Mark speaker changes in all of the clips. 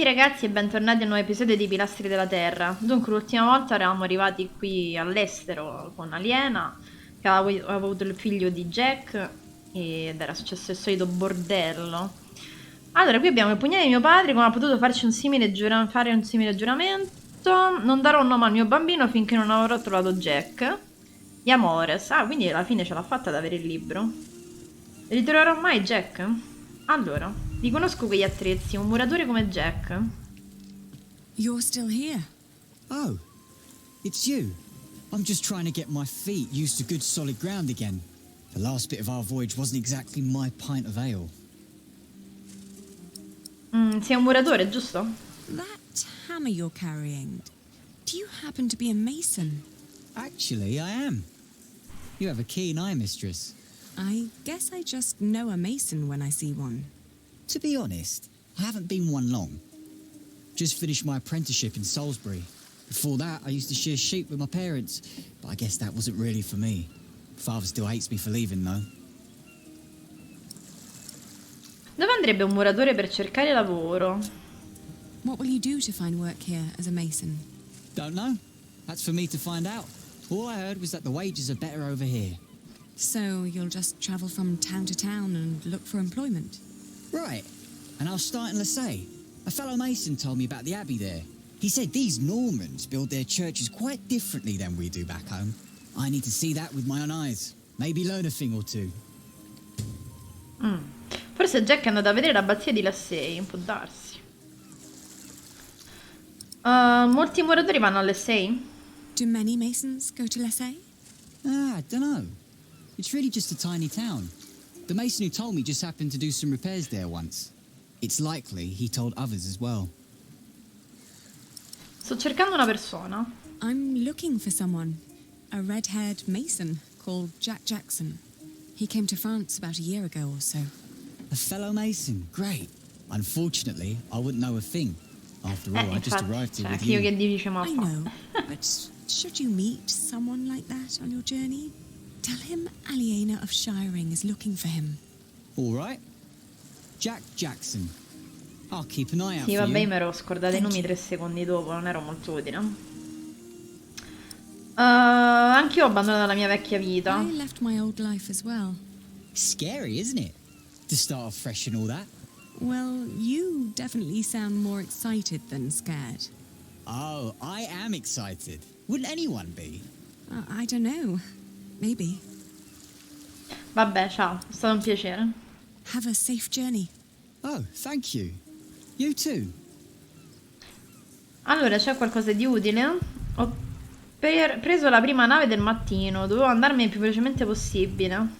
Speaker 1: tutti ragazzi e bentornati al nuovo episodio di Pilastri della Terra. Dunque l'ultima volta eravamo arrivati qui all'estero con Aliena, che aveva avuto il figlio di Jack ed era successo il solito bordello. Allora qui abbiamo il pugnale di mio padre, come ha potuto farci fare un simile giuramento. Non darò un nome al mio bambino finché non avrò trovato Jack. Gli Amores. Ah, quindi alla fine ce l'ha fatta ad avere il libro. Ritroverò mai Jack? Allora, riconosco quegli attrezzi, un muratore come Jack.
Speaker 2: You're still here.
Speaker 3: Oh, it's you. I'm just trying to get my feet used to good solid ground again. The last bit of our voyage wasn't exactly my pint of ale.
Speaker 1: Sei un muratore, giusto?
Speaker 2: That hammer you're carrying, do you happen to be a mason?
Speaker 3: Actually, I am. You have a keen eye, mistress.
Speaker 2: I guess I just know a mason when I see one.
Speaker 3: To be honest, I haven't been one long. Just finished my apprenticeship in Salisbury. Before that, I used to shear sheep with my parents, but I guess that wasn't really for me. Father still hates me for leaving, though.
Speaker 1: Dove andrebbe un muratore per cercare lavoro?
Speaker 2: What will you do to find work here as a mason?
Speaker 3: Don't know. That's for me to find out. All I heard was that the wages are better over here.
Speaker 2: So you'll just travel from town to town and look for employment?
Speaker 3: Right. And I'll start in Lasay. A fellow mason told me about the abbey there. He said these Normans build their churches quite differently than we do back home. I need to see that with my own eyes. Maybe learn a thing or two.
Speaker 1: Forse Jack è andato a vedere l'abbazia di Lassay, può darsi. Molti muratori vanno a Lassay?
Speaker 2: Do many masons go to Lasay?
Speaker 3: I dunno. It's really just a tiny town. The mason who told me just happened to do some repairs there once. It's likely he told others as well.
Speaker 1: Sto cercando una persona.
Speaker 2: I'm looking for someone. A red-haired mason called Jack Jackson. He came to France about a year ago or so.
Speaker 3: A fellow mason, great. Unfortunately, I wouldn't know a thing. After all, I just
Speaker 1: Infatti,
Speaker 3: arrived here
Speaker 1: cioè,
Speaker 3: with
Speaker 1: io
Speaker 3: you.
Speaker 1: che dici ma
Speaker 2: I
Speaker 1: fa.
Speaker 2: know, but should you meet someone like that on your journey, tell him Aliena of Shiring is looking for him.
Speaker 3: All right. Jack Jackson. I'll keep an eye out
Speaker 1: Sì,
Speaker 3: for
Speaker 1: vabbè,
Speaker 3: you.
Speaker 1: mi ero scordata i nomi 3 secondi dopo, non ero molto utile. Anch'io ho abbandonato la mia vecchia vita.
Speaker 2: I left my old life as well.
Speaker 3: Scary, isn't it? To start off fresh and all that.
Speaker 2: Well, you definitely sound more excited than scared.
Speaker 3: Oh, I am excited. Wouldn't anyone be?
Speaker 2: I don't know. Maybe.
Speaker 1: Vabbè, ciao, è stato un piacere.
Speaker 2: Have a safe journey.
Speaker 3: Oh, thank you. You too.
Speaker 1: Allora, c'è qualcosa di utile? Ho preso la prima nave del mattino, dovevo andarmene il più velocemente possibile.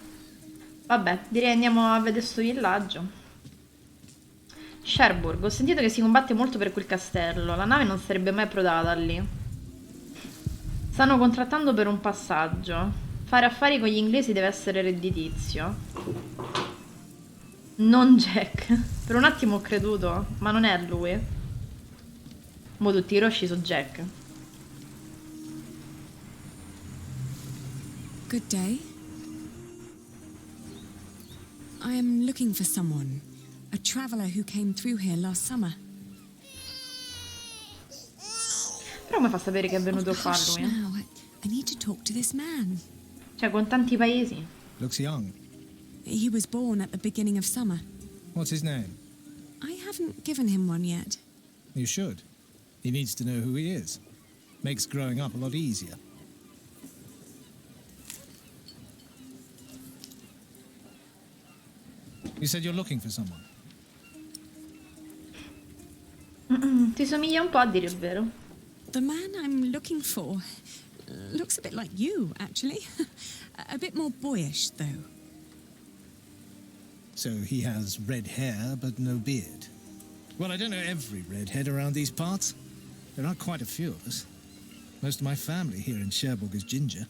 Speaker 1: Vabbè, direi andiamo a vedere sto villaggio. Cherbourg, ho sentito che si combatte molto per quel castello, la nave non sarebbe mai approdata lì. Stanno contrattando per un passaggio. Fare affari con gli inglesi deve essere redditizio. Non Jack. Per un attimo ho creduto, ma non è lui. Mo tutti i rosci su Jack.
Speaker 2: Good day. I am looking for someone. A traveller who came through here last summer.
Speaker 1: Però come fa a sapere che è venuto qua
Speaker 2: Hush
Speaker 1: lui?
Speaker 2: now. I need to talk to this man.
Speaker 1: Cioè, con tanti paesi.
Speaker 4: Looks young.
Speaker 2: He was born at the beginning of summer.
Speaker 4: What's his name?
Speaker 2: I haven't given him one yet.
Speaker 4: You should. He needs to know who he is. Makes growing up a lot easier. You said you're looking for someone.
Speaker 1: Ti somiglia un po', a dire il vero.
Speaker 2: The man I'm looking for looks a bit like you, actually. A bit more boyish, though.
Speaker 4: So he has red hair but no beard. Well, I don't know every redhead around these parts. There are quite a few of us. Most of my family here in Cherbourg is ginger.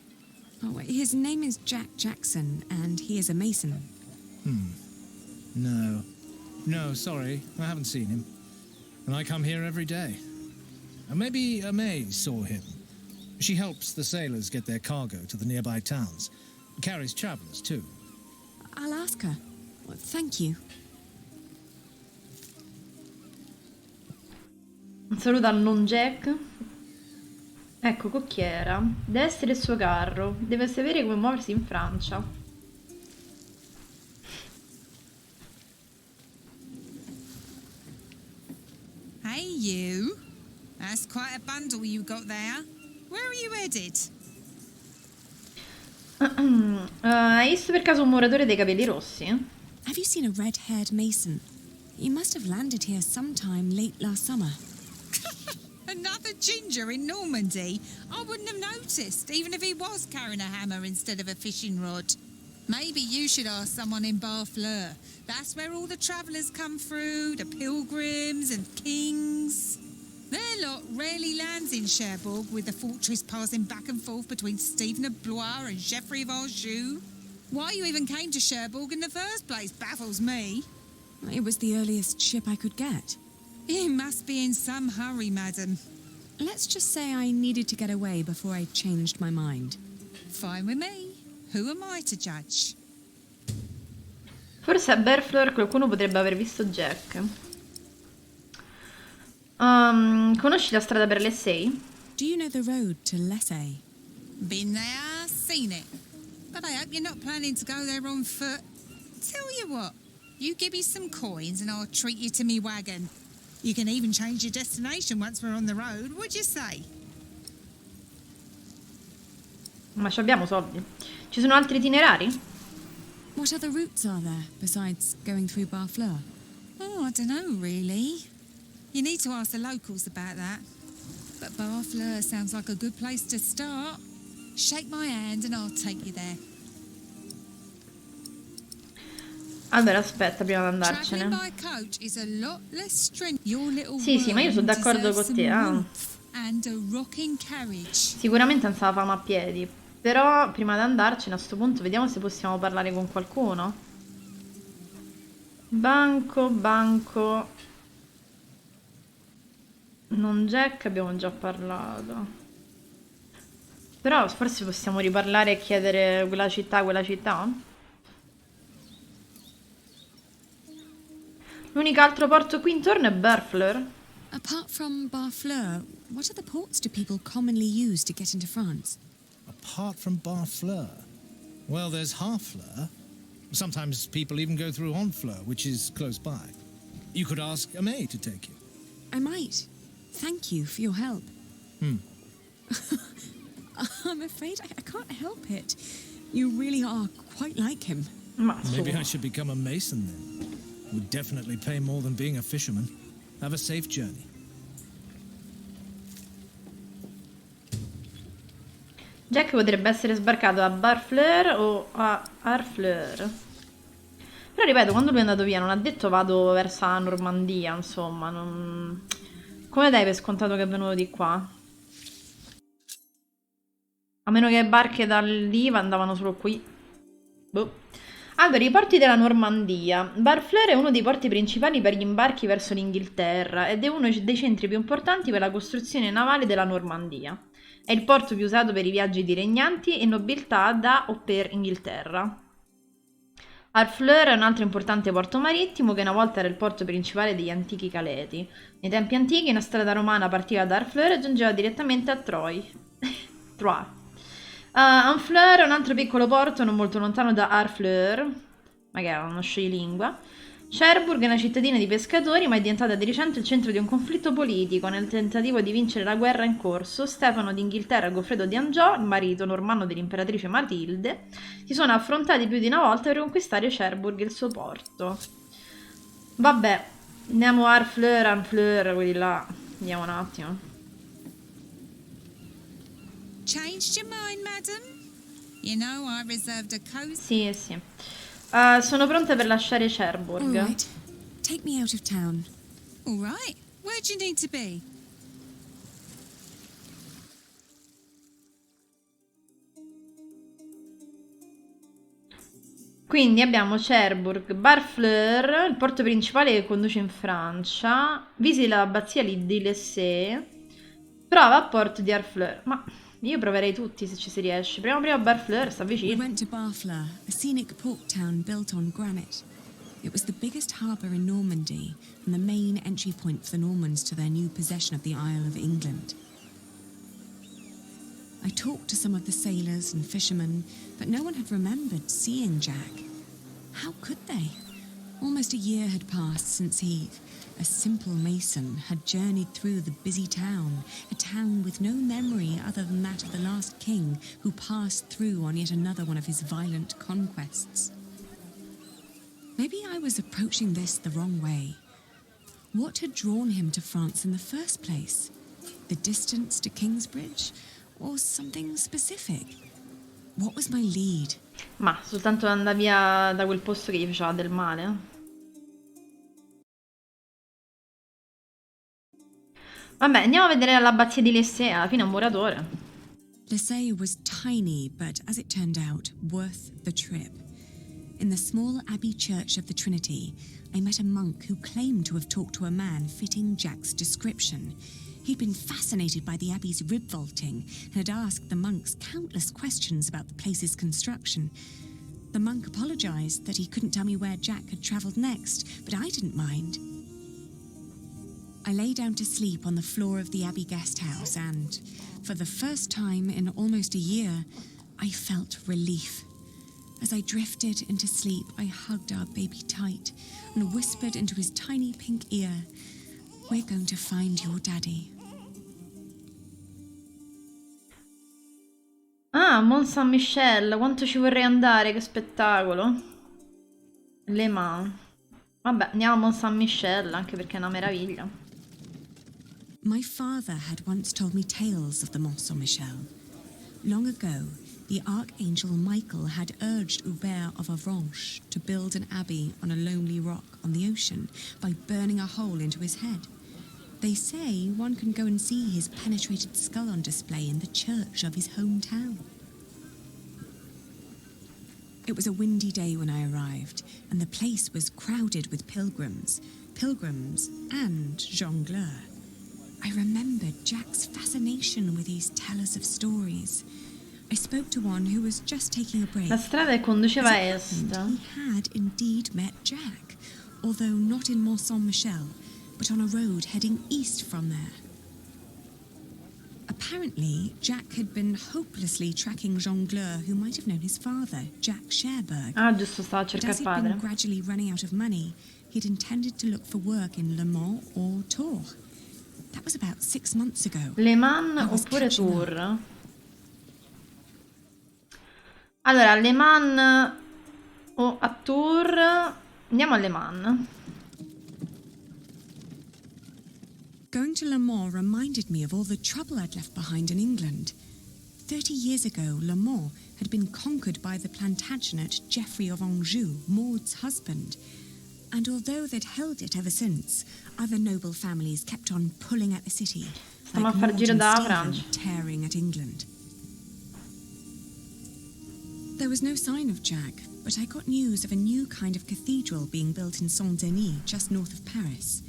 Speaker 2: Oh, his name is Jack Jackson, and he is a mason.
Speaker 4: No, sorry, I haven't seen him. And I come here every day. And maybe May saw him. She helps the sailors get their cargo to the nearby towns. Carries travellers, too.
Speaker 2: I'll ask her. Well, thank you.
Speaker 1: Saluta al non Jack. Ecco, cocchiera. Deve essere il suo carro. Deve sapere come muoversi in Francia.
Speaker 2: Hey, you. That's quite a bundle you got there. Where are you headed?
Speaker 1: Hai visto per caso un muratore dei capelli rossi?
Speaker 2: Have you seen a red-haired mason? You must have landed here sometime late last summer. Another ginger in Normandy? I wouldn't have noticed, even if he was carrying a hammer instead of a fishing rod. Maybe you should ask someone in Barfleur. That's where all the travellers come through, the pilgrims and kings. Their lot rarely lands in Cherbourg, with the fortress passing back and forth between Stephen of Blois and Geoffrey of Anjou. Why you even came to Cherbourg in the first place baffles me. It was the earliest ship I could get. You must be in some hurry, madam. Let's just say I needed to get away before I changed my mind. Fine with me. Who am I to judge?
Speaker 1: Forse a Barfleur qualcuno potrebbe aver visto Jack. Conosci la strada per l'Essay?
Speaker 2: Do you know the road to Lessay? Been there, seen it. But I hope you're not planning to go there on foot. Tell you what, you give me some coins and I'll treat you to me wagon. You can even change your destination once we're on the road, would you say?
Speaker 1: Ma ci abbiamo soldi. Ci sono altri itinerari?
Speaker 2: What other routes are there besides going through Barfleur? Oh, I don't know, really. You need to ask the locals about that. But Barfleur sounds like a good place to start. Shake my hand and I'll take you there.
Speaker 1: Allora, aspetta prima di andarcene.
Speaker 2: Traveling by coach is a lot less strenuous. Your little
Speaker 1: Sì, ma io sono
Speaker 2: world
Speaker 1: d'accordo con
Speaker 2: deserves
Speaker 1: te.
Speaker 2: some warmth and a rocking carriage.
Speaker 1: Sicuramente non se la famo a piedi. Però prima di andarcene a sto punto vediamo se possiamo parlare con qualcuno. Banco. Non Jack, abbiamo già parlato. Però forse possiamo riparlare e chiedere quella città. L'unico altro porto qui intorno è Barfleur.
Speaker 2: Apart from Barfleur, what other ports do people commonly use to get into France?
Speaker 4: Apart from Barfleur? Well, there's Harfleur. Sometimes people even go through Honfleur, which is close by. You could ask Amé to take you.
Speaker 2: I might. Thank you for your help. I'm afraid I can't help it. You really are quite like him.
Speaker 1: Ma
Speaker 4: Maybe
Speaker 1: su.
Speaker 4: I should become a mason then. Would definitely pay more than being a fisherman. Have a safe journey.
Speaker 1: Jack potrebbe essere sbarcato a Barfleur o a Harfleur. Però ripeto, quando lui è andato via non ha detto vado verso la Normandia, insomma. Non... Come dai per scontato che è venuto di qua? A meno che barche da lì andavano solo qui. Boh. Allora, i porti della Normandia. Barfleur è uno dei porti principali per gli imbarchi verso l'Inghilterra ed è uno dei centri più importanti per la costruzione navale della Normandia. È il porto più usato per i viaggi di regnanti e nobiltà da o per Inghilterra. Harfleur è un altro importante porto marittimo che una volta era il porto principale degli antichi Caleti. Nei tempi antichi una strada romana partiva da Harfleur e giungeva direttamente a Troyes. Honfleur è un altro piccolo porto non molto lontano da Harfleur, ma che è uno scioglilingua. Cherbourg è una cittadina di pescatori, ma è diventata di recente il centro di un conflitto politico. Nel tentativo di vincere la guerra in corso, Stefano d'Inghilterra e Goffredo di Angiò, il marito normanno dell'imperatrice Matilde, si sono affrontati più di una volta per conquistare Cherbourg e il suo porto. Vabbè, andiamo a Harfleur, Honfleur, quelli là. Vediamo un attimo.
Speaker 2: Changed your mind, madam? You know I reserved a
Speaker 1: Sì,
Speaker 2: cozy...
Speaker 1: sì. Sono pronta per lasciare Cherbourg.
Speaker 2: All right. Take me out of town. All right. Where do you need to be?
Speaker 1: Quindi abbiamo Cherbourg, Barfleur, il porto principale che conduce in Francia. Visita l'abbazia di Lessay. Prova a porto di Harfleur. Ma io proverei tutti se ci si riesce. Prima Barfleur, sta
Speaker 2: We
Speaker 1: vicino.
Speaker 2: went to Barfleur, a scenic port town built on granite. It was the biggest harbour in Normandy and the main entry point for the Normans to their new possession of the Isle of England. I talked to some of the sailors and fishermen, but no one had remembered seeing Jack. How could they? Almost a year had passed since he, a simple mason, had journeyed through the busy town, a town with no memory other than that of the last king who passed through on yet another one of his violent conquests. Maybe I was approaching this the wrong way. What had drawn him to France in the first place? The distance to Kingsbridge? Or something specific? What was my lead?
Speaker 1: Ma soltanto andare via da quel posto che gli faceva del male? Vabbè, andiamo a vedere l'abbazia di Lessé, alla fine è un muratore.
Speaker 2: Lessé was tiny, but as it turned out, worth the trip. In the small abbey church of the Trinity, I met a monk who claimed to have talked to a man fitting Jack's description. He'd been fascinated by the abbey's rib vaulting and had asked the monks countless questions about the place's construction. The monk apologised that he couldn't tell me where Jack had travelled next, but I didn't mind. I lay down to sleep on the floor of the abbey guest house and, for the first time in almost a year, I felt relief. As I drifted into sleep, I hugged our baby tight and whispered into his tiny pink ear, "We're going to find your daddy."
Speaker 1: Ah, Mont Saint-Michel, quanto ci vorrei andare, che spettacolo. Le Mans. Vabbè, andiamo a Mont Saint-Michel, anche perché è una meraviglia.
Speaker 2: My father had once told me tales of the Mont Saint-Michel. Long ago, the Archangel Michael had urged Hubert of Avranches to build an abbey on a lonely rock on the ocean by burning a hole into his head. They say one can go and see his penetrated skull on display in the church of his hometown. It was a windy day when I arrived, and the place was crowded with pilgrims and jongleurs. I remembered Jack's fascination with these tellers of stories. I spoke to one who was just taking a break.
Speaker 1: La strada che conduceva a est.
Speaker 2: He had indeed met Jack, although not in Mont Saint-Michel, but on a road heading east from there. Apparently, Jack had been hopelessly tracking jongleur who might have known his father, Jack Sherberg.
Speaker 1: Ah, giusto, stava a
Speaker 2: But
Speaker 1: cercare
Speaker 2: as
Speaker 1: il
Speaker 2: he'd been
Speaker 1: padre.
Speaker 2: gradually running out of money, he'd intended to look for work in Le Mans or Tours. That was about 6 months ago.
Speaker 1: Le Mans
Speaker 2: I was
Speaker 1: oppure
Speaker 2: catching up.
Speaker 1: Tours? Allora, Le Mans o a Tours? Andiamo a Le Mans.
Speaker 2: Going to Le Mans reminded me of all the trouble I'd left behind in England. 30 years ago, Le Mans had been conquered by the Plantagenet Geoffrey of Anjou, Maud's husband. And although they'd held it ever since, other noble families kept on pulling at the city,
Speaker 1: Stiamo
Speaker 2: like
Speaker 1: a far
Speaker 2: Maud
Speaker 1: giro
Speaker 2: and
Speaker 1: da
Speaker 2: Stephen
Speaker 1: Francia.
Speaker 2: tearing at England. There was no sign of Jack, but I got news of a new kind of cathedral being built in Saint-Denis, just north of Paris.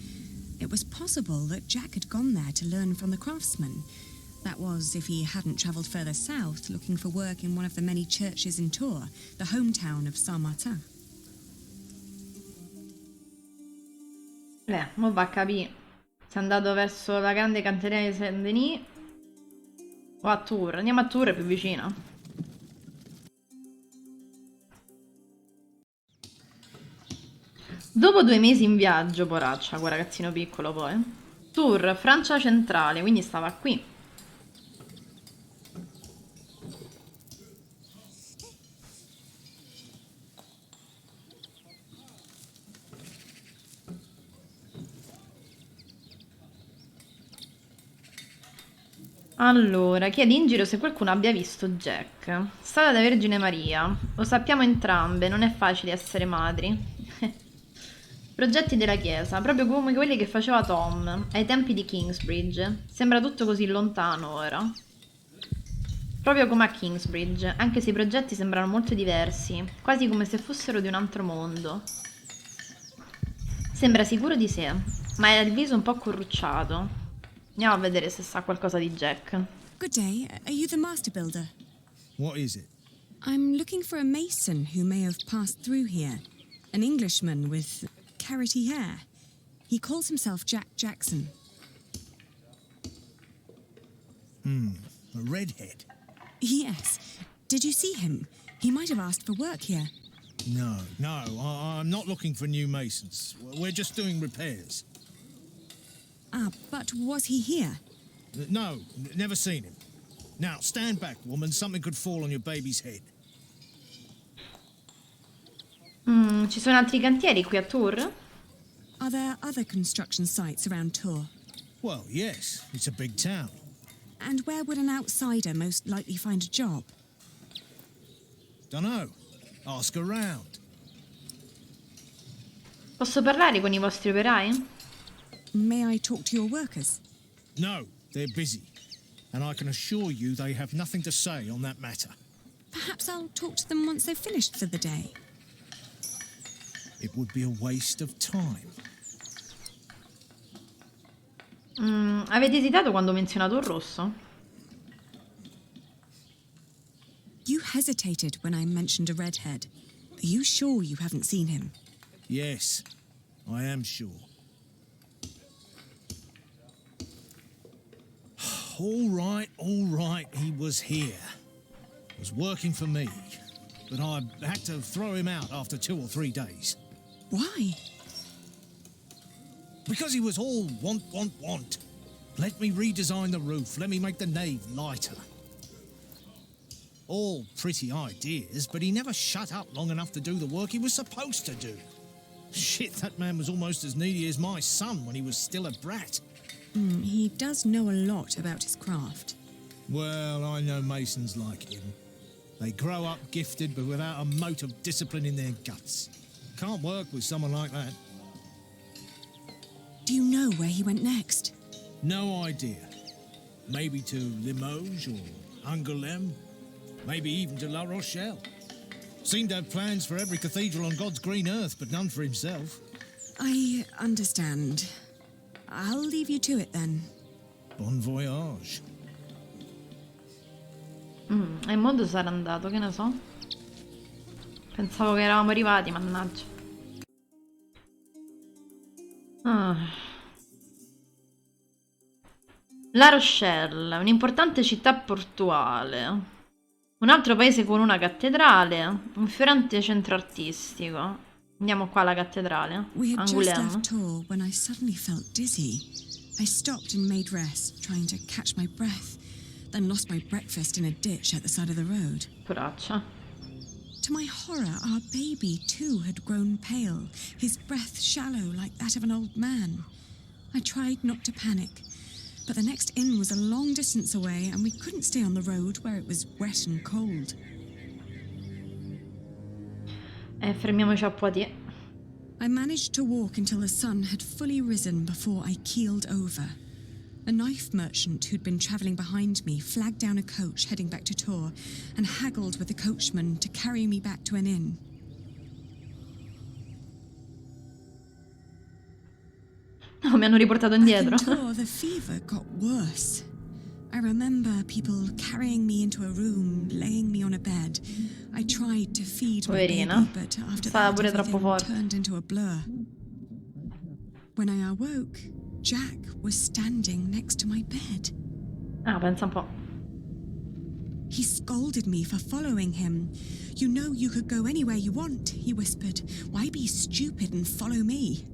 Speaker 2: It was possible that Jack had gone there to learn from the craftsmen. That was, if he hadn't travelled further south, looking for work in one of the many churches in Tours, the hometown of Saint-Martin.
Speaker 1: Mo va a capire se è andato verso la grande canteria di Saint-Denis o a Tours. Andiamo a Tours, è più vicino. Dopo 2 mesi in viaggio, poraccia, quel ragazzino piccolo poi. Tours, Francia centrale, quindi stava qui. Allora, chiedi in giro se qualcuno abbia visto Jack. Strada della Vergine Maria. Lo sappiamo entrambe, non è facile essere madri. Progetti della chiesa, proprio come quelli che faceva Tom ai tempi di Kingsbridge. Sembra tutto così lontano ora. Proprio come a Kingsbridge, anche se i progetti sembrano molto diversi, quasi come se fossero di un altro mondo. Sembra sicuro di sé, ma ha il viso un po' corrucciato. Andiamo a vedere se sa qualcosa di Jack.
Speaker 2: Good day. Are you the master
Speaker 4: What is it?
Speaker 2: I'm looking for a mason who may have passed through here. An Englishman with carroty hair. He calls himself Jack Jackson.
Speaker 4: A redhead?
Speaker 2: Yes. Did you see him? He might have asked for work here.
Speaker 4: No, I'm not looking for new masons. We're just doing repairs.
Speaker 2: Ah, but was he here?
Speaker 4: No, never seen him. Now, stand back, woman. Something could fall on your baby's head.
Speaker 1: Ci sono altri cantieri qui a Tours?
Speaker 2: Are there other construction sites around Tours?
Speaker 4: Well, yes. It's a big town.
Speaker 2: And where would an outsider most likely find a job?
Speaker 4: Dunno. Ask around.
Speaker 1: Posso parlare con i vostri operai?
Speaker 2: May I talk to your workers?
Speaker 4: No, they're busy. And I can assure you they have nothing to say on that matter.
Speaker 2: Perhaps I'll talk to them once they've finished for the day.
Speaker 4: It would be a waste of time.
Speaker 1: Avete esitato quando ho menzionato il rosso?
Speaker 2: You hesitated when I mentioned a redhead. Are you sure you haven't seen him?
Speaker 4: Yes, I am sure. All right, he was here. Was working for me. But I had to throw him out after 2 or 3 days.
Speaker 2: Why?
Speaker 4: Because he was all want. Let me redesign the roof, let me make the nave lighter. All pretty ideas, but he never shut up long enough to do the work he was supposed to do. Shit, that man was almost as needy as my son when he was still a brat.
Speaker 2: He does know a lot about his craft.
Speaker 4: Well, I know masons like him. They grow up gifted, but without a mote of discipline in their guts. Can't work with someone like that.
Speaker 2: Do you know where he went next?
Speaker 4: No idea. Maybe to Limoges or Angoulême. Maybe even to La Rochelle. Seemed to have plans for every cathedral on God's green earth, but none for himself.
Speaker 2: I understand. I'll leave you to it then.
Speaker 4: Bon voyage.
Speaker 1: E in modo sarà andato, che ne so. Pensavo che eravamo arrivati, mannaggia. La Rochelle, un'importante città portuale. Un altro paese con una cattedrale. Un fiorente centro artistico. Andiamo qua alla cattedrale.
Speaker 2: We had just
Speaker 1: Angoulême.
Speaker 2: left Tours when I suddenly felt dizzy. I stopped and made rest, trying to catch my breath, then lost my breakfast in a ditch at the side of the road.
Speaker 1: Poraccia.
Speaker 2: To my horror, our baby too had grown pale, his breath shallow like that of an old man. I tried not to panic, but the next inn was a long distance away and we couldn't stay on the road where it was wet and cold.
Speaker 1: Fermiamoci a Poitiers.
Speaker 2: I managed to walk until the sun had fully risen before I keeled over. A knife merchant who'd been travelling behind me flagged down a coach heading back to Tours and haggled with the coachman to carry me back to an inn.
Speaker 1: No, mi hanno riportato
Speaker 2: Back
Speaker 1: indietro.
Speaker 2: in Tours, the fever got worse. I remember people carrying me into a room, laying me on a bed. I tried to feed my
Speaker 1: Poverina.
Speaker 2: baby, but after
Speaker 1: Stava
Speaker 2: that
Speaker 1: pure troppo
Speaker 2: everything
Speaker 1: forte.
Speaker 2: turned into a blur. When I awoke, Jack was standing next to my bed.
Speaker 1: Ah, pensa un po'.
Speaker 2: He scolded me for following him. You know you could go anywhere you want, he whispered. Why be stupid and follow me?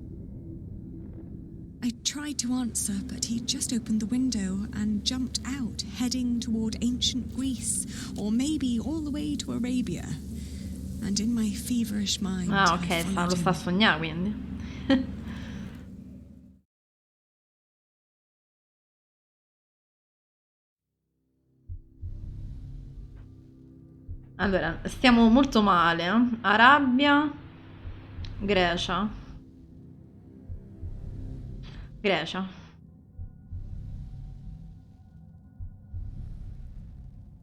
Speaker 2: I tried to answer, but he just opened the window and jumped out, heading toward ancient Greece, or maybe all the way to Arabia. And in my feverish mind,
Speaker 1: Ah,
Speaker 2: I
Speaker 1: ok,
Speaker 2: followed
Speaker 1: lo sta a
Speaker 2: him.
Speaker 1: sognare quindi. Allora, stiamo molto male. Arabia, Grecia. Grecia.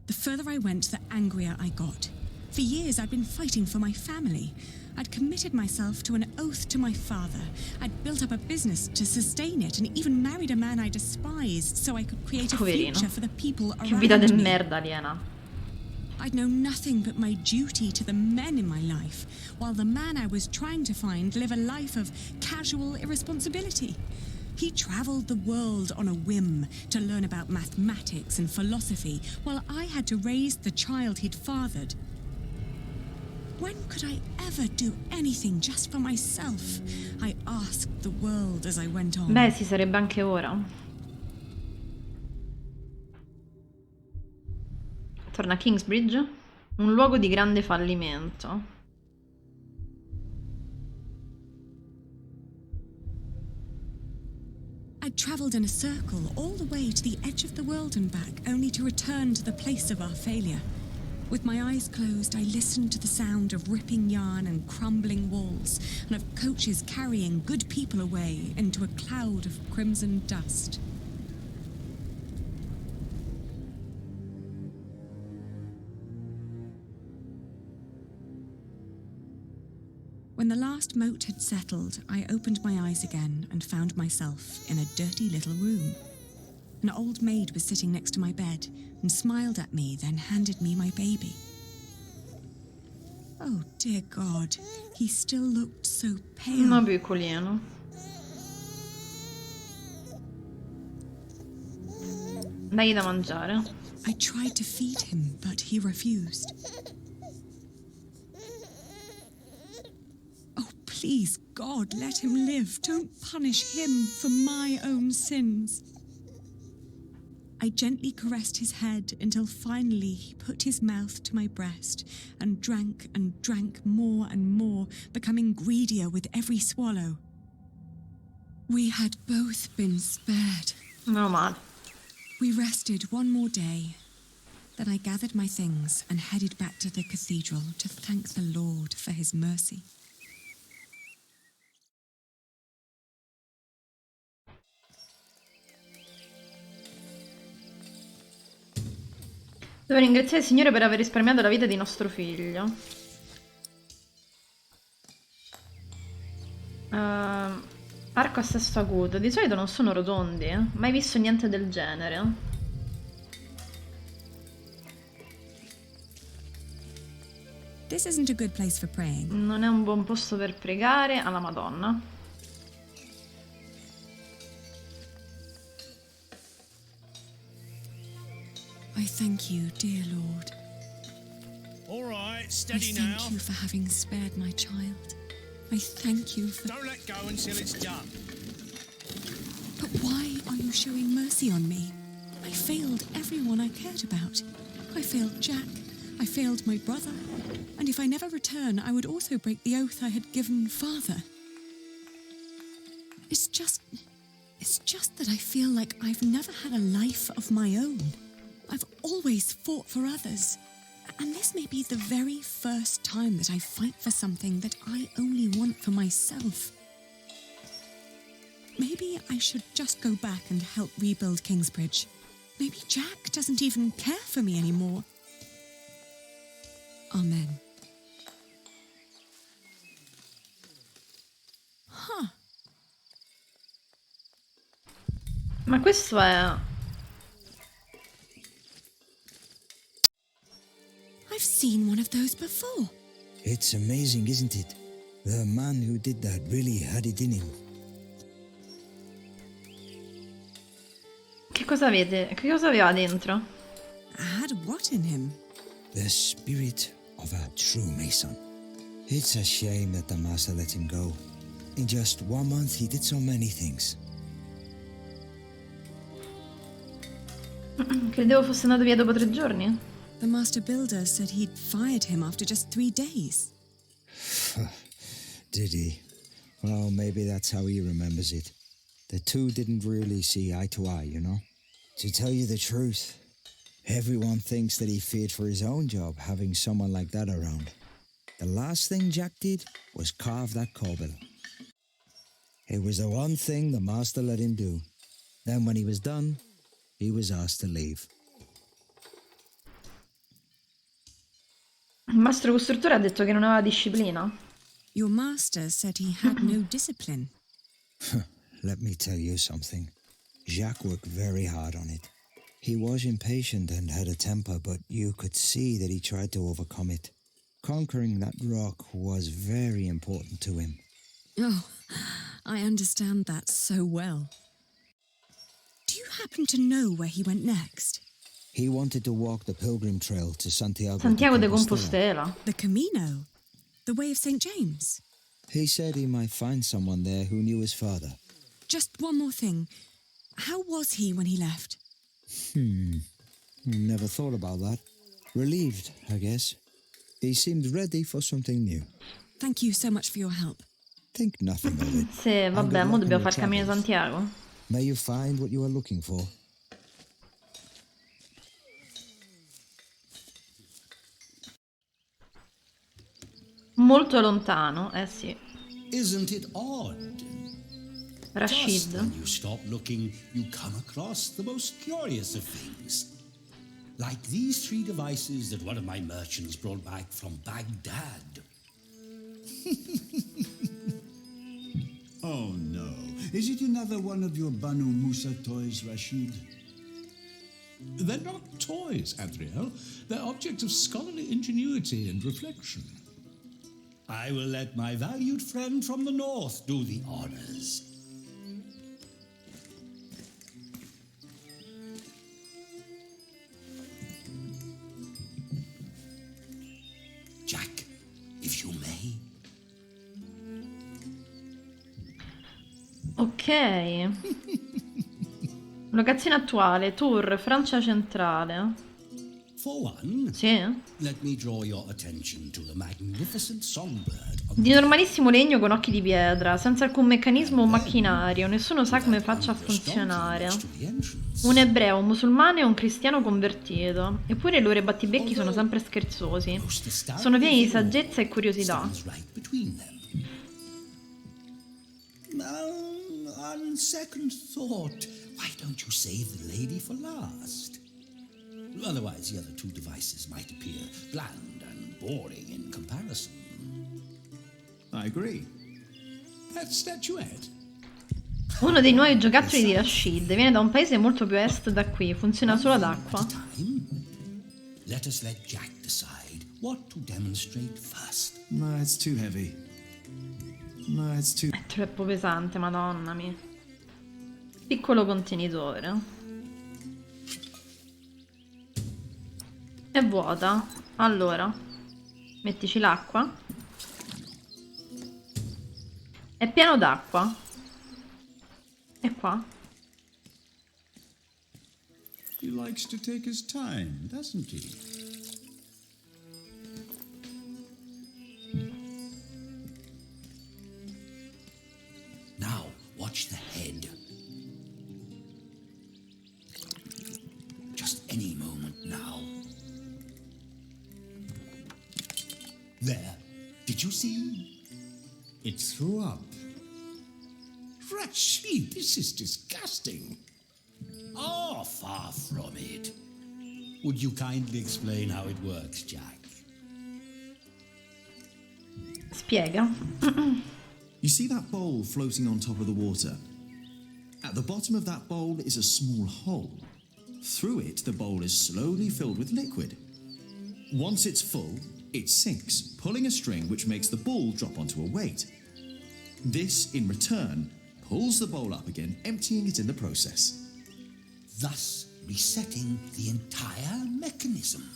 Speaker 2: The further I went, the angrier I got. For years, I'd been fighting for my family. I'd committed myself to an oath to my father. I'd built up a business to sustain it and even married a man I despised so I could create a
Speaker 1: Poverino.
Speaker 2: future for the people
Speaker 1: Che vita
Speaker 2: around
Speaker 1: de
Speaker 2: me.
Speaker 1: merda, Aliena.
Speaker 2: I'd known nothing but my duty to the men in my life, while the man I was trying to find lived a life of casual irresponsibility. He travelled the world on a whim to learn about mathematics and philosophy, while I had to raise the child he'd fathered. When could I ever do anything just for myself? I asked the world as I went on.
Speaker 1: Beh, sì, sarebbe anche ora. Torna a Kingsbridge, un luogo di grande fallimento.
Speaker 2: I'd travelled in a circle all the way to the edge of the world and back, only to return to the place of our failure. With my eyes closed, I listened to the sound of ripping yarn and crumbling walls, and of coaches carrying good people away into a cloud of crimson dust. When the last moat had settled, I opened my eyes again and found myself in a dirty little room. An old maid was sitting next to my bed and smiled at me, then handed me my baby. Oh, dear God, he still looked so pale.
Speaker 1: Ma piccolino. Dai da mangiare.
Speaker 2: I tried to feed him, but he refused. Oh, please, God, let him live. Don't punish him for my own sins. I gently caressed his head until finally he put his mouth to my breast and drank more and more, becoming greedier with every swallow. We had both been spared.
Speaker 1: Meno male.
Speaker 2: We rested one more day. Then I gathered my things and headed back to the cathedral to thank the Lord for his mercy.
Speaker 1: Devo ringraziare il Signore per aver risparmiato la vita di nostro figlio. Arco a sesto acuto. Di solito non sono rotondi, mai visto niente del genere.
Speaker 2: This isn't a good place for praying.
Speaker 1: Non è un buon posto per pregare alla Madonna.
Speaker 2: I thank you, dear Lord.
Speaker 5: All right,
Speaker 2: I
Speaker 5: steady now.
Speaker 2: thank you for having spared my child. I thank you for...
Speaker 5: Don't let go until it's done.
Speaker 2: But why are you showing mercy on me? I failed everyone I cared about. I failed Jack. I failed my brother. And if I never return, I would also break the oath I had given Father. It's just that I feel like I've never had a life of my own. I've always fought for others. And this may be the very first time that I fight for something that I only want for myself. Maybe I should just go back and help rebuild Kingsbridge. Maybe Jack doesn't even care for me anymore. Amen. Huh.
Speaker 1: Ma questo è...
Speaker 2: I've seen one of those before.
Speaker 6: It's amazing, isn't it? The man who did that really had it in him.
Speaker 1: Che cosa avete? Che cosa aveva dentro?
Speaker 2: Had what in him?
Speaker 6: The spirit of a true Mason. It's a shame that the master let him go. In just 1 month he did so many things.
Speaker 1: Credevo fosse andato via dopo 3 giorni.
Speaker 2: The master builder said he'd fired him after just 3 days.
Speaker 6: Did he? Well, maybe that's how he remembers it. The two didn't really see eye to eye, you know? To tell you the truth, everyone thinks that he feared for his own job having someone like that around. The last thing Jack did was carve that corbel. It was the one thing the master let him do. Then when he was done, he was asked to leave.
Speaker 1: Il mastro costruttore ha detto che non aveva disciplina.
Speaker 2: Your master said he had no discipline.
Speaker 6: Let me tell you something. Jacques worked very hard on it. He was impatient and had a temper, but you could see that he tried to overcome it. Conquering that rock was very important to him.
Speaker 2: Oh, I understand that so well. Do you happen to know where he went next?
Speaker 6: He wanted to walk the pilgrim trail to Santiago
Speaker 1: De Compostela.
Speaker 2: The Camino? The way of St. James?
Speaker 6: He said he might find someone there who knew his father.
Speaker 2: Just one more thing. How was he when he left?
Speaker 6: Never thought about that. Relieved, I guess. He seemed ready for something new.
Speaker 2: Thank you so much for your help.
Speaker 6: Think nothing of it.
Speaker 1: Sì, vabbè, mo dobbiamo fare il cammino di Santiago.
Speaker 6: May you find what you are looking for.
Speaker 1: Molto lontano, eh sì.
Speaker 7: Isn't it odd? Just
Speaker 1: Rashid.
Speaker 7: when you stop looking, you come across the most curious of things. Like these 3 devices that one of my merchants brought back from Baghdad.
Speaker 8: Oh no. Is it another one of your Banu Musa toys, Rashid?
Speaker 5: They're not toys, Adriel. They're objects of scholarly ingenuity and reflection.
Speaker 7: I will let my valued friend from the north do the honors. Jack, if you may.
Speaker 1: Ok. Locazione attuale, Tour, Francia centrale.
Speaker 7: For one,
Speaker 1: Sì.
Speaker 7: let me draw your attention to the magnificent songbird on
Speaker 1: Di normalissimo legno con occhi di pietra, senza alcun meccanismo o macchinario, nessuno sa come faccia a funzionare. Un ebreo, un musulmano e un cristiano convertito. Eppure i loro battibecchi sono sempre scherzosi. Sono pieni di saggezza e curiosità.
Speaker 7: On second thought, why don't you save the lady for last? Otherwise, the other 2 devices might appear bland and boring in comparison.
Speaker 8: I agree.
Speaker 5: That statuette?
Speaker 1: Uno dei nuovi giocattoli di Rashid viene da un paese molto più a est da qui, funziona solo ad acqua.
Speaker 7: Let us let Jack decide what to demonstrate first.
Speaker 8: No, it's too heavy. No, it's too...
Speaker 1: È troppo pesante, madonna mia. Piccolo contenitore. È vuota. Allora, mettici l'acqua. È pieno d'acqua. E qua?
Speaker 8: He likes to take his time, doesn't he?
Speaker 7: Now, watch the head. Just any moment now. There. Did you see?
Speaker 8: It threw up.
Speaker 7: Rashid, this is disgusting. Oh, far from it. Would you kindly explain how it works, Jack?
Speaker 1: Spiega.
Speaker 8: You see that bowl floating on top of the water? At the bottom of that bowl is a small hole. Through it, the bowl is slowly filled with liquid. Once it's full, it sinks, pulling a string which makes the ball drop onto a weight. This, in return, pulls the bowl up again, emptying it in the process.
Speaker 7: Thus resetting the entire mechanism.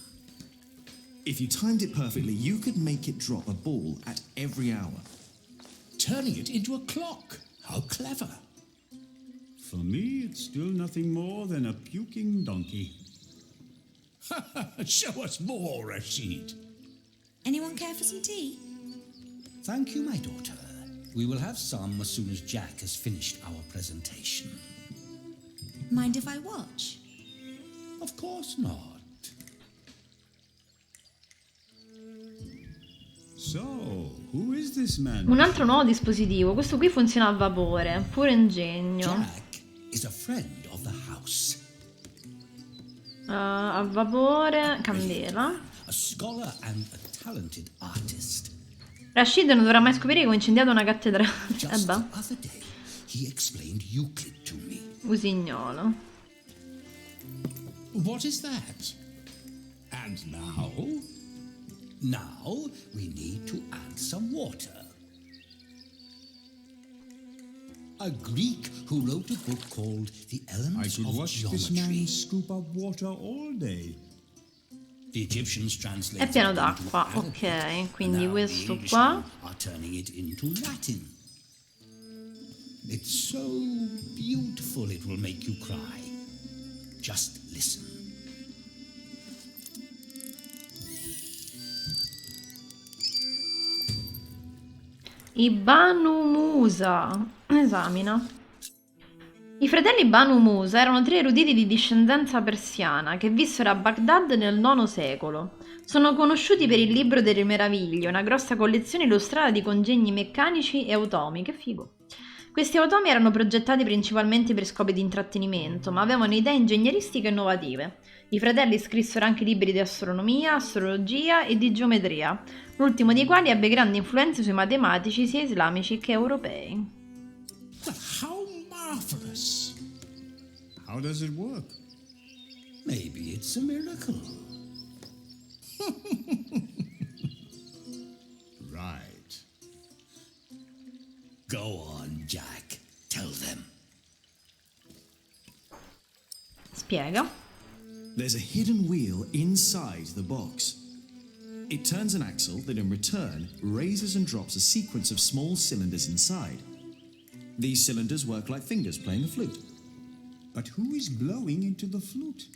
Speaker 8: If you timed it perfectly, you could make it drop a ball at every hour.
Speaker 7: Turning it into a clock. How clever.
Speaker 8: For me, it's still nothing more than a puking donkey.
Speaker 7: Show us more, Rashid.
Speaker 2: Anyone care for some tea?
Speaker 7: Thank you, my daughter. We will have some as soon as Jack has finished our presentation.
Speaker 2: Mind if I watch?
Speaker 7: Of course not.
Speaker 8: So, who is this man?
Speaker 1: Un altro nuovo dispositivo. Questo qui funziona a vapore. Puro ingegno.
Speaker 7: Jack is a friend of the house.
Speaker 1: A vapore, candela.
Speaker 7: A scholar and a talented artist.
Speaker 1: Rashid non dovrà mai scoprire che ho incendiato una cattedrale.
Speaker 7: Just the
Speaker 1: Beh,
Speaker 7: other day, he explained Euclid to me.
Speaker 1: usignolo.
Speaker 5: What is that? And now?
Speaker 7: Now we need to add some water. A Greek who wrote a book called The
Speaker 5: I
Speaker 7: Elements
Speaker 5: could
Speaker 7: of
Speaker 5: watch
Speaker 7: Geometry.
Speaker 5: this man scoop up water all day.
Speaker 7: The Egyptians translated
Speaker 1: È pieno
Speaker 7: it into
Speaker 1: d'acqua,
Speaker 7: Arabic,
Speaker 1: ok, quindi
Speaker 7: and now the
Speaker 1: questo
Speaker 7: Englishmen
Speaker 1: qua.
Speaker 7: are turning it into Latin. It's so beautiful it will make you cry. Just listen.
Speaker 1: I Banu Musa. Esamina. I fratelli Banu Musa erano tre eruditi di discendenza persiana che vissero a Baghdad nel IX secolo. Sono conosciuti per il libro delle meraviglie, una grossa collezione illustrata di congegni meccanici e automi. Che figo! Questi automi erano progettati principalmente per scopi di intrattenimento, ma avevano idee ingegneristiche innovative. I fratelli scrissero anche libri di astronomia, astrologia e di geometria, l'ultimo dei quali ebbe grandi influenze sui matematici sia islamici che europei.
Speaker 5: But how marvelous! How does it work?
Speaker 7: Maybe it's a miracle.
Speaker 5: Right.
Speaker 7: Go on, Jack. Tell them.
Speaker 1: Spiega.
Speaker 8: There's a hidden wheel inside the box. It turns an axle that in return raises and drops a sequence of small cylinders inside. These cylinders work like fingers playing a flute.
Speaker 5: But who is blowing into the flute?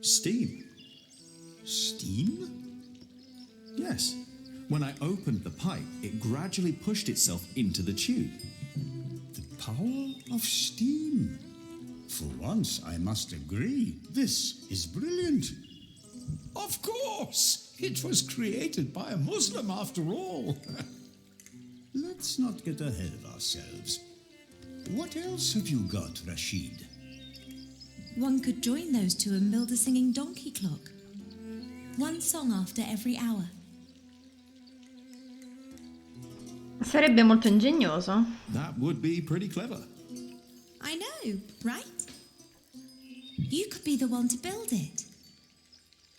Speaker 8: Steam.
Speaker 5: Steam?
Speaker 8: Yes. When I opened the pipe, it gradually pushed itself into the tube.
Speaker 5: The power of steam. For once, I must agree, this is brilliant. Of course! It was created by a Muslim after all. Let's not get ahead of ourselves. What else have you got, Rashid?
Speaker 2: One could join those two and build a singing donkey clock. One song after every hour.
Speaker 1: Sarebbe molto ingegnoso.
Speaker 8: That would be pretty clever.
Speaker 2: I know, right? You could be the one to build it.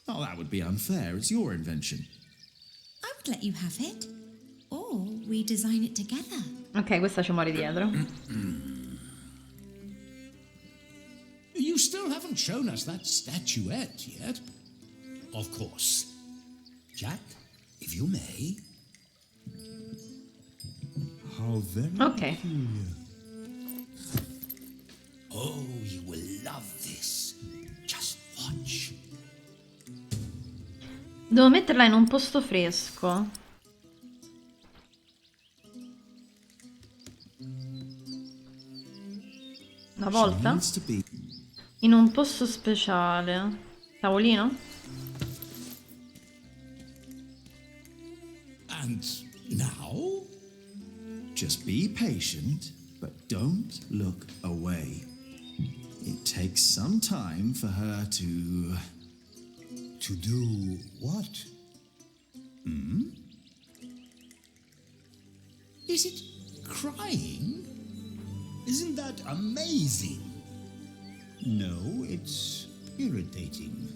Speaker 8: Oh, that would be unfair. It's your invention.
Speaker 2: I would let you have it. Or we design it together.
Speaker 1: Ok, questa ci muore dietro.
Speaker 5: You still haven't shown us that statuette yet.
Speaker 7: Of course. Jack, if you may.
Speaker 5: How very
Speaker 1: Ok.
Speaker 5: peculiar.
Speaker 7: Oh, you will love this. Just watch.
Speaker 1: Devo metterla in un posto fresco. Una volta?
Speaker 8: Needs to be.
Speaker 1: In un posto speciale. Tavolino?
Speaker 5: And now?
Speaker 8: Just be patient, but don't look away. It takes some time for her to...
Speaker 5: To do what? Is it crying? Isn't that amazing? No, it's irritating.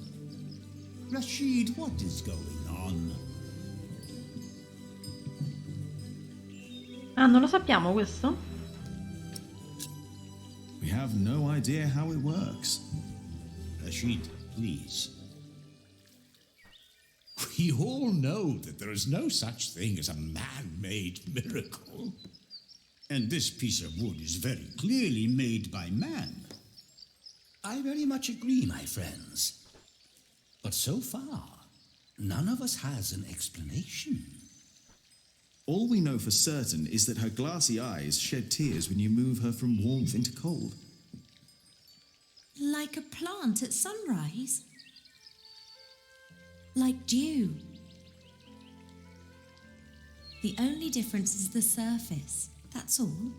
Speaker 5: Rashid, what is going on?
Speaker 1: Ah, non lo sappiamo questo?
Speaker 8: We have no idea how it works.
Speaker 5: Rashid, please. We all know that there is no such thing as a man-made miracle. And this piece of wood is very clearly made by man.
Speaker 7: I very much agree, my friends. But so far, none of us has an explanation.
Speaker 8: All we know for certain is that her glassy eyes shed tears when you move her from warmth into cold.
Speaker 2: Like a plant at sunrise. Like dew. The only difference is the surface. That's all.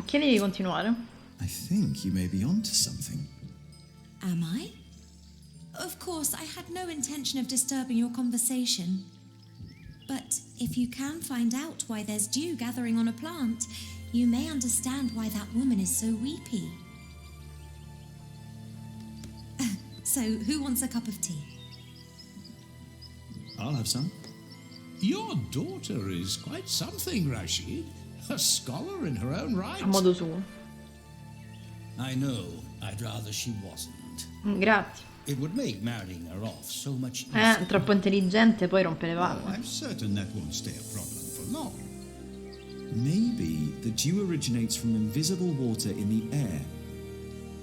Speaker 1: Chiedi di continuare.
Speaker 8: I think you may be onto something.
Speaker 2: Am I? Of course, I had no intention of disturbing your conversation.
Speaker 9: But if you can find out why there's dew gathering on a plant, you may understand why that woman is so weepy. So, who wants a cup of tea?
Speaker 8: I'll have some.
Speaker 5: Your daughter is quite something, Rashid. A scholar in her own right.
Speaker 1: A modo suo.
Speaker 7: I know. I'd rather she wasn't.
Speaker 1: Grazie.
Speaker 7: It would make marrying her off so much easier.
Speaker 1: Troppo intelligente, poi rompe le
Speaker 5: Oh,
Speaker 1: palle.
Speaker 5: I'm certain that won't stay a problem for long.
Speaker 8: Maybe the dew originates from invisible water in the air.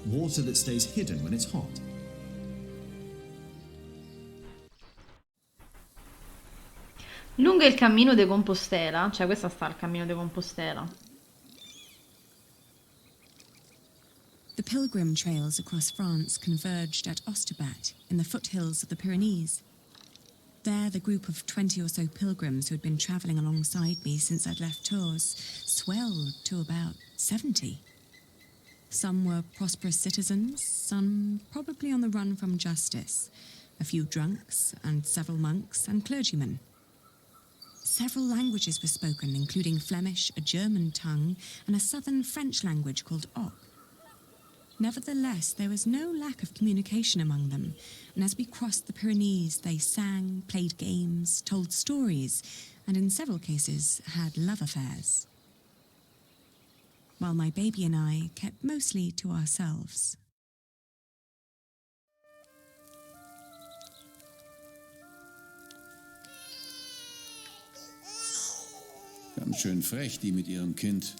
Speaker 8: Water that stays hidden when it's hot.
Speaker 1: Lungo il cammino de Compostela, cioè questa sta al cammino de Compostela.
Speaker 2: The pilgrim trails across France converged at Osterbat in the foothills of the Pyrenees. There, the group of 20 or so pilgrims who had been travelling alongside me since I'd left Tours swelled to about 70. Some were prosperous citizens, some probably on the run from justice, a few drunks, and several monks and clergymen. Several languages were spoken, including Flemish, a German tongue, and a southern French language called Oc. Nevertheless, there was no lack of communication among them, and as we crossed the Pyrenees, they sang, played games, told stories, and in several cases had love affairs. While my baby and I kept mostly to ourselves.
Speaker 10: Ganz schön frech, die mit ihrem Kind.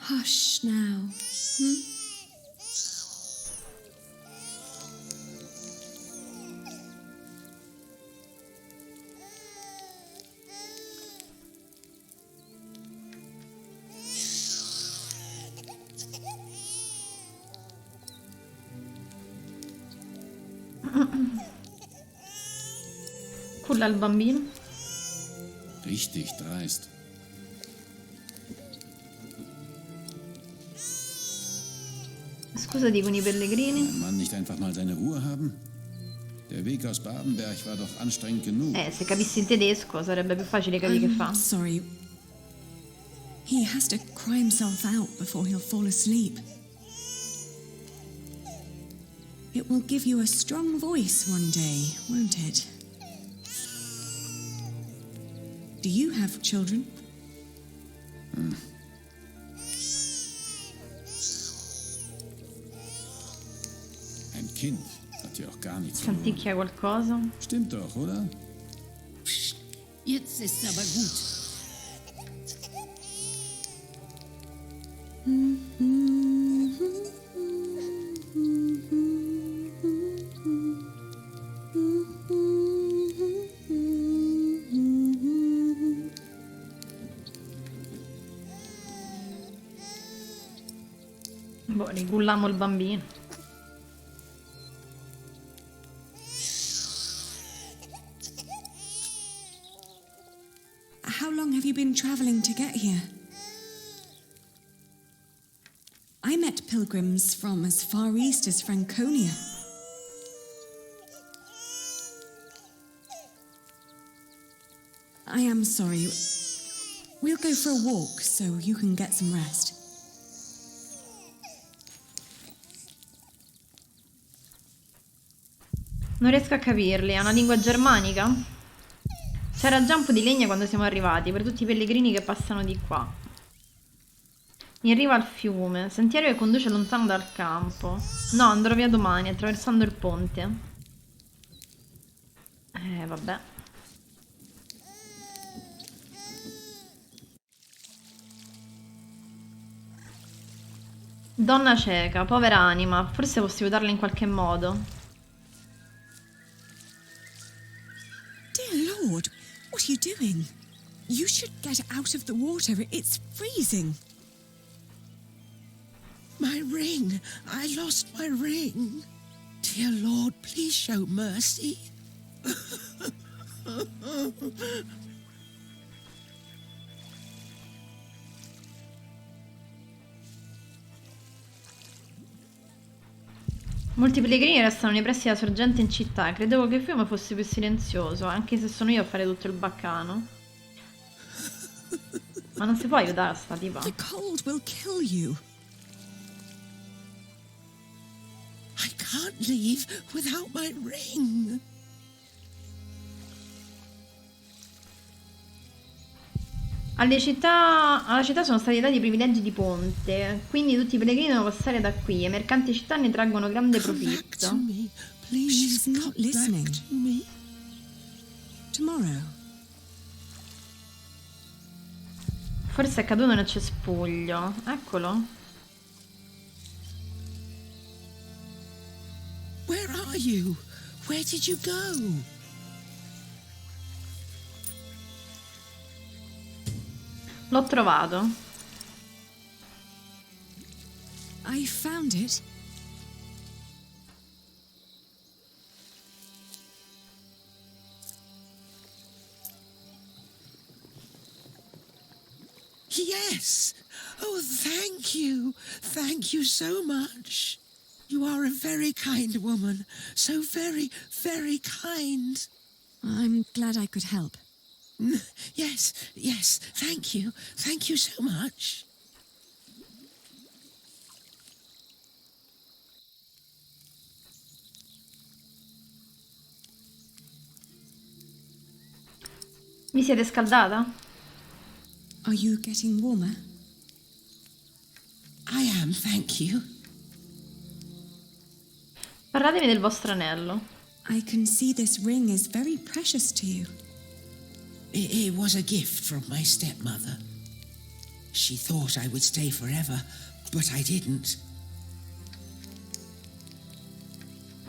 Speaker 2: Hush now.
Speaker 1: Culla il bambino.
Speaker 10: Richtig dreist.
Speaker 1: Scusa, dicono i pellegrini.
Speaker 10: Kann ein Mann nicht einfach mal seine Ruhe haben? Der Weg aus Babenberg war doch anstrengend genug.
Speaker 1: Se capissi il tedesco sarebbe più facile capire che fa.
Speaker 2: Sorry. He has to cry himself out before he'll fall asleep. It will give you a strong voice one day, won't it? Do you have children?
Speaker 10: Ein Kind hat ja auch gar nichts verloren.
Speaker 1: Canticchia qualcosa.
Speaker 10: Stimmt doch, oder?
Speaker 11: Jetzt ist aber gut.
Speaker 1: Boh, riculliamo il bambino.
Speaker 2: How long have you been travelling to get here? I met pilgrims from as far east as Franconia. I am sorry. We'll go for a walk so you can get some rest.
Speaker 1: Non riesco a capirli, è una lingua germanica? C'era già un po' di legna quando siamo arrivati, per tutti i pellegrini che passano di qua. In riva al fiume, sentiero che conduce lontano dal campo. No, andrò via domani, attraversando il ponte. Vabbè. Donna cieca, povera anima, forse posso aiutarla in qualche modo.
Speaker 2: Dear Lord, what are you doing? You should get out of the water. It's freezing.
Speaker 11: My ring. I lost my ring. Dear Lord, please show mercy.
Speaker 1: Molti pellegrini restano nei pressi della sorgente in città. Credevo che il fiume fosse più silenzioso, anche se sono io a fare tutto il baccano. Ma non si può aiutare sta tipa.
Speaker 11: The cold will kill you. I can't leave without my ring.
Speaker 1: Alla città sono stati dati privilegi di ponte, quindi tutti i pellegrini devono passare da qui. I mercanti città ne traggono grande
Speaker 11: Come back to
Speaker 1: profitto.
Speaker 11: me, please.
Speaker 2: She's not
Speaker 11: Come
Speaker 2: listening.
Speaker 11: back to me.
Speaker 2: Tomorrow.
Speaker 1: Forse è caduto nel cespuglio. Eccolo.
Speaker 11: Where are you? Where did you go?
Speaker 1: L'ho trovato.
Speaker 2: I found it.
Speaker 11: Yes. Oh, thank you. Thank you so much. You are a very kind woman. So very, very kind.
Speaker 2: I'm glad I could help.
Speaker 11: Yes, yes. Thank you. Thank you so much.
Speaker 1: Vi siete scaldata?
Speaker 2: Are you getting warmer?
Speaker 11: I am, thank you.
Speaker 1: Parlatemi del vostro anello.
Speaker 2: I can see this ring is very precious to you.
Speaker 11: It was a gift from my stepmother. She thought I would stay forever, but I didn't.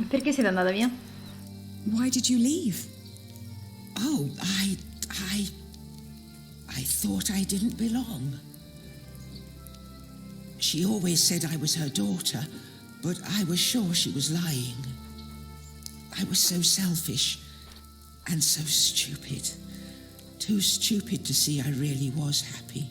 Speaker 1: Perché siete andata via?
Speaker 2: Why did you leave?
Speaker 11: Oh, I thought I didn't belong. She always said I was her daughter, but I was sure she was lying. I was so selfish and so stupid. Too stupid to see I really was happy.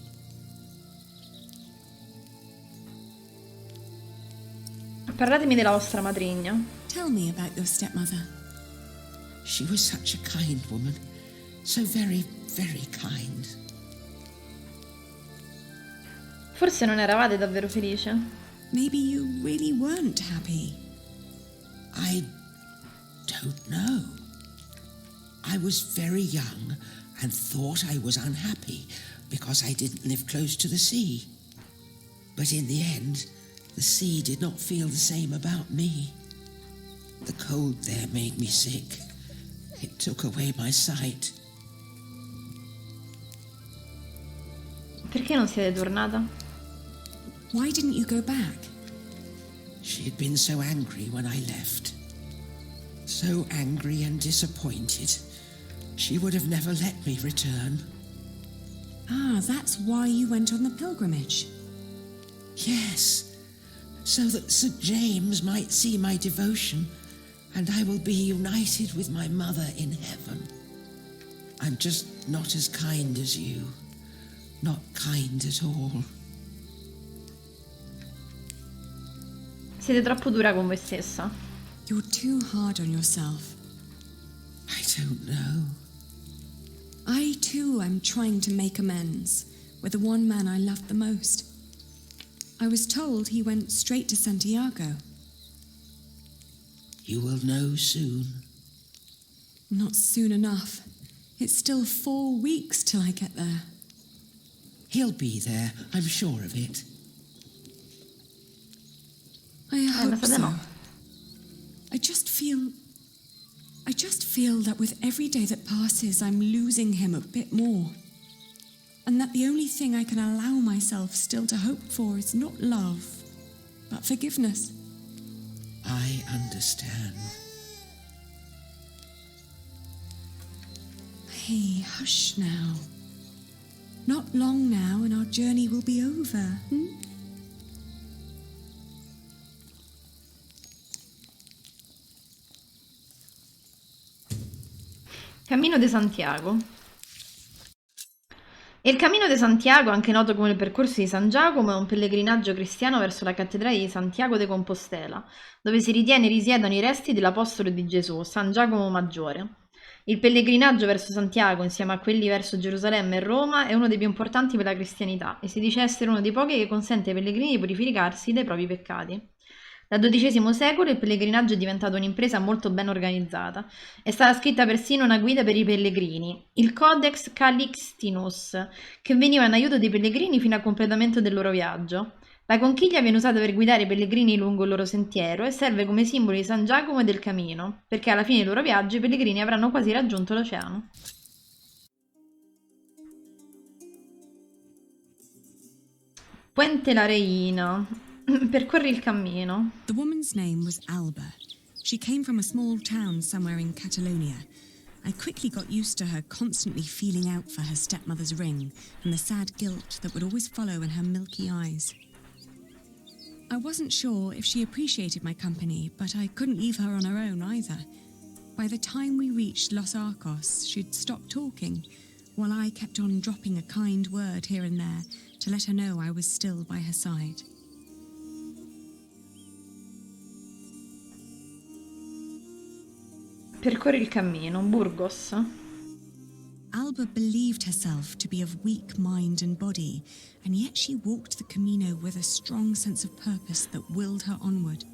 Speaker 1: Parlatemi della vostra matrigna.
Speaker 2: Tell me about your stepmother.
Speaker 11: She was such a kind woman. So very, very kind.
Speaker 1: Forse non eravate davvero felici.
Speaker 2: Maybe you really weren't happy.
Speaker 11: I don't know. I was very young and thought I was unhappy because I didn't live close to the sea. But in the end, the sea did not feel the same about me. The cold there made me sick. It took away my sight.
Speaker 1: Perché non siete tornata?
Speaker 2: Why didn't you go back?
Speaker 11: She had been so angry when I left. So angry and disappointed. She would have never let me return.
Speaker 2: Ah, that's why you went on the pilgrimage.
Speaker 11: Yes, so that St. James might see my devotion, and I will be united with my mother in heaven. I'm just not as kind as you. Not kind at all.
Speaker 1: Siete troppo dura con voi stessa.
Speaker 2: You're too hard on yourself.
Speaker 11: I don't know.
Speaker 2: I too am trying to make amends with the one man I loved the most. I was told he went straight to Santiago.
Speaker 11: You will know soon.
Speaker 2: Not soon enough. It's still 4 weeks till I get there.
Speaker 11: He'll be there, I'm sure of it.
Speaker 2: I hope so.
Speaker 1: no.
Speaker 2: I just feel that with every day that passes, I'm losing him a bit more. And that the only thing I can allow myself still to hope for is not love, but forgiveness.
Speaker 11: I understand.
Speaker 2: Hey, hush now. Not long now and our journey will be over,
Speaker 1: Cammino di Santiago. Il Cammino de Santiago, anche noto come il percorso di San Giacomo, è un pellegrinaggio cristiano verso la cattedrale di Santiago de Compostela, dove si ritiene risiedano i resti dell'Apostolo di Gesù, San Giacomo Maggiore. Il pellegrinaggio verso Santiago, insieme a quelli verso Gerusalemme e Roma, è uno dei più importanti per la cristianità e si dice essere uno dei pochi che consente ai pellegrini di purificarsi dai propri peccati. Dal XII secolo il pellegrinaggio è diventato un'impresa molto ben organizzata. È stata scritta persino una guida per i pellegrini, il Codex Calixtinus, che veniva in aiuto dei pellegrini fino al completamento del loro viaggio. La conchiglia viene usata per guidare i pellegrini lungo il loro sentiero e serve come simbolo di San Giacomo e del Camino, perché alla fine del loro viaggio i pellegrini avranno quasi raggiunto l'oceano. Puente la Reina. Percorri il cammino.
Speaker 2: The woman's name was Alba. She came from a small town somewhere in Catalonia. I quickly got used to her constantly feeling out for her stepmother's ring and the sad guilt that would always follow in her milky eyes. I wasn't sure if she appreciated my company, but I couldn't leave her on her own either. By the time we reached Los Arcos, she'd stopped talking, while I kept on dropping a kind word here and there to let her know I was still by her side.
Speaker 1: Percorri il cammino, Burgos.
Speaker 2: Alba believed herself to be of weak mind and body, and yet she walked the Camino with a strong sense of purpose that willed her onward.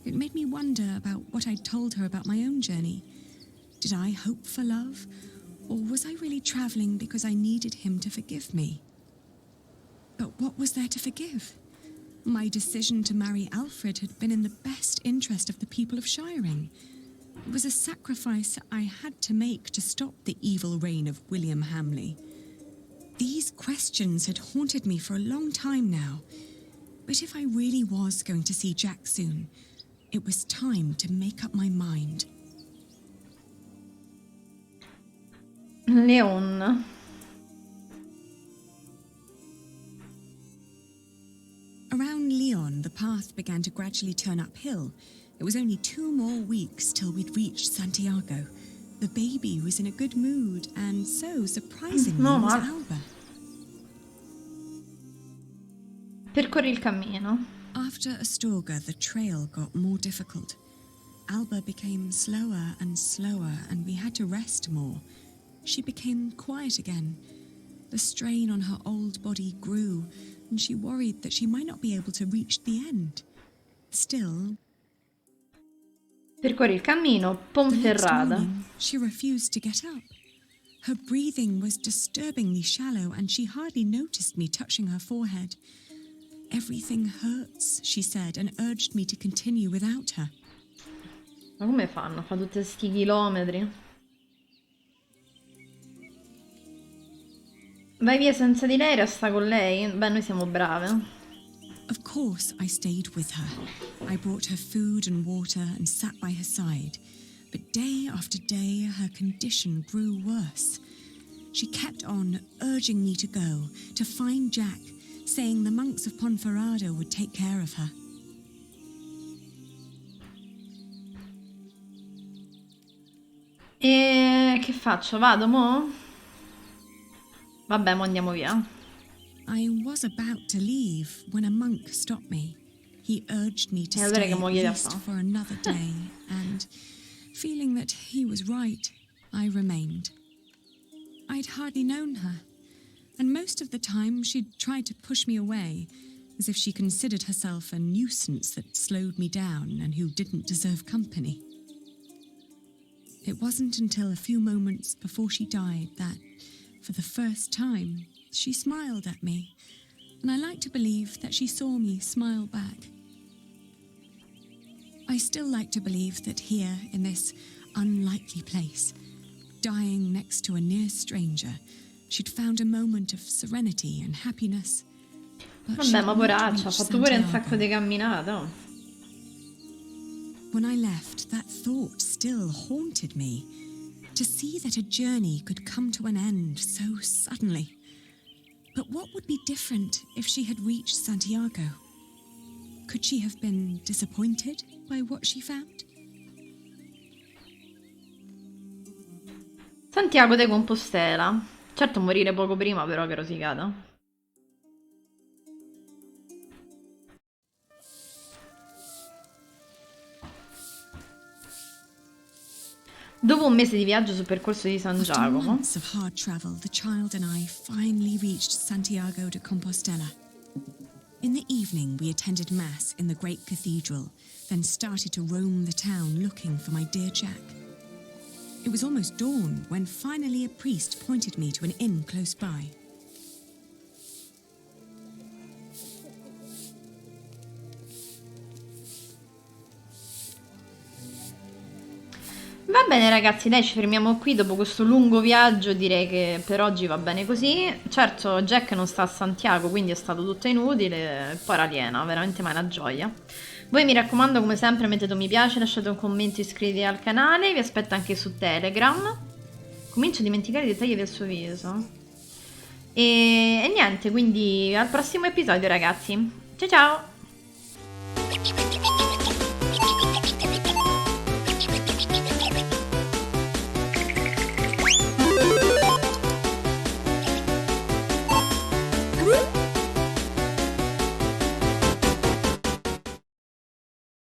Speaker 2: It made me wonder about what I'd told her about my own journey. Did I hope for love, or was I really travelling because I needed him to forgive me? But what was there to forgive? My decision to marry Alfred had been in the best interest of the people of Shiring. It was a sacrifice I had to make to stop the evil reign of William Hamley. These questions had haunted me for a long time now. But if I really was going to see Jack soon, it was time to make up my mind.
Speaker 1: Leon.
Speaker 2: Around Lyon, the path began to gradually turn uphill. It was only 2 more weeks till we'd reached Santiago. The baby was in a good mood, and so, surprisingly, was Alba.
Speaker 1: Percorri il cammino.
Speaker 2: After Astorga, the trail got more difficult. Alba became slower and slower, and we had to rest more. She became quiet again. The strain on her old body grew, and she worried that she might not be able to reach the end. Still,
Speaker 1: percorri il cammino, Ponferrada.
Speaker 2: Morning, she refused to get up. Her breathing was disturbingly shallow, and she hardly noticed me touching her forehead. Everything hurts, she said, and urged me to continue without her.
Speaker 1: Ma come fanno? Fa tutti questi chilometri. Vai via senza di lei, resta con lei? Beh, noi siamo brave.
Speaker 2: Of course, I stayed with her. I brought her food and water and sat by her side. But day after day, her condition grew worse. She kept on urging me to go, to find Jack, saying the monks of Ponferrada would take care of her.
Speaker 1: E che faccio? Vado, mo? Vabbè, mo andiamo via.
Speaker 2: I was about to leave when a monk stopped me. He urged me to
Speaker 1: allora
Speaker 2: stay
Speaker 1: che
Speaker 2: at
Speaker 1: moglie da
Speaker 2: least
Speaker 1: fa?
Speaker 2: for another day, and feeling that he was right, I remained. I'd hardly known her, and most of the time she'd tried to push me away, as if she considered herself a nuisance that slowed me down and who didn't deserve company. It wasn't until a few moments before she died that, for the first time, she smiled at me, and I like to believe that she saw me smile back. I still like to believe that here, in this unlikely place, dying next to a near stranger, she'd found a moment of serenity and happiness.
Speaker 1: Vabbè, ma poraccia, ha fatto pure un sacco di camminate. Oh.
Speaker 2: When I left, that thought still haunted me. To see that a journey could come to an end so suddenly. But what would be different if she had reached Santiago? Could she have been disappointed by what she found?
Speaker 1: Santiago de Compostela. Certo, morire poco prima, però, che rosicata. Dopo un mese di viaggio sul percorso di San
Speaker 2: After
Speaker 1: Giacomo,
Speaker 2: months of hard travel, the child and I finally reached Santiago de Compostela. In the evening, we attended Mass in the great cathedral, then started to roam the town looking for my dear Jack. It was almost dawn when finally a priest pointed me to an inn close by.
Speaker 1: va bene ragazzi, dai, ci fermiamo qui dopo questo lungo viaggio, direi che per oggi va bene così. Certo, Jack non sta a Santiago, quindi è stato tutto inutile, poi era Aliena, veramente mai una gioia. Voi mi raccomando, come sempre, mettete un mi piace, lasciate un commento, iscrivetevi al canale, vi aspetto anche su Telegram. Comincio a dimenticare i dettagli del suo viso. E niente, quindi al prossimo episodio ragazzi. Ciao ciao!